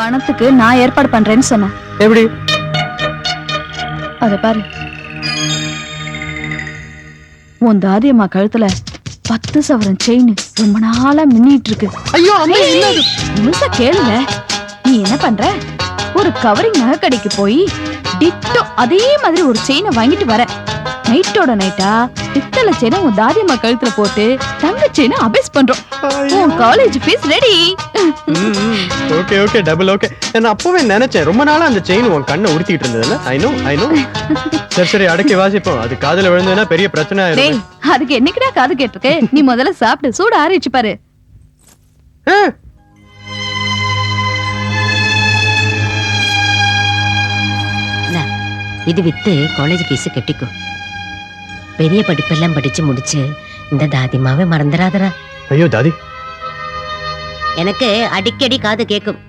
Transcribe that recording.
பணத்துக்கு நான் ஏற்பாடு பண்றேன்னு சொன்னேன். எப்படி? அத பாரு, உன் தாதியம்மா கழுத்துல 10 சவரன் செயின் ரொம்ப நாளா மின்னிட்டு இருக்கு. ஐயோ அம்மா, என்னது? முழுசா கேளுல. நீ என்ன பண்ற? ஒரு கவரிங் நகை கடைக்கு போய் டிட்டோ அதே மாதிரி ஒரு செயினை வாங்கிட்டு வர. நைட்டோட நைட்டா பித்தளை செயினை உன் தாதியம்மா கழுத்துல போட்டு தங்க செயினை அபேஸ் பண்றோம். உன் college fees ready. Okay okay, double okay. நான் அப்பவே நினைச்சேன், ரொம்ப நாளா அந்த செயின் உன் கண்ணை உறுத்திட்டு இருந்ததுல. I know. சரி சரி, அடக்கி வாசிப்போம். அது காதுல விழுந்ததுன்னா பெரிய பிரச்சனை ஆயிடும். அதுக்கு என்னைக்குடா காது கேட்டிருக்கு? நீ முதல்ல சாப்பிட்டு சூடு ஆறிச்சு பாரு. இது வித்து காலேஜ் ஃபீஸ் கட்டிக்கோ. பெரிய படிப்பெல்லாம் படிச்சு முடிச்சு இந்த தாதிமாவே மறந்துடாதரா. ஐயோ தாதி, எனக்கு அடிக்கடி காது கேட்கும்.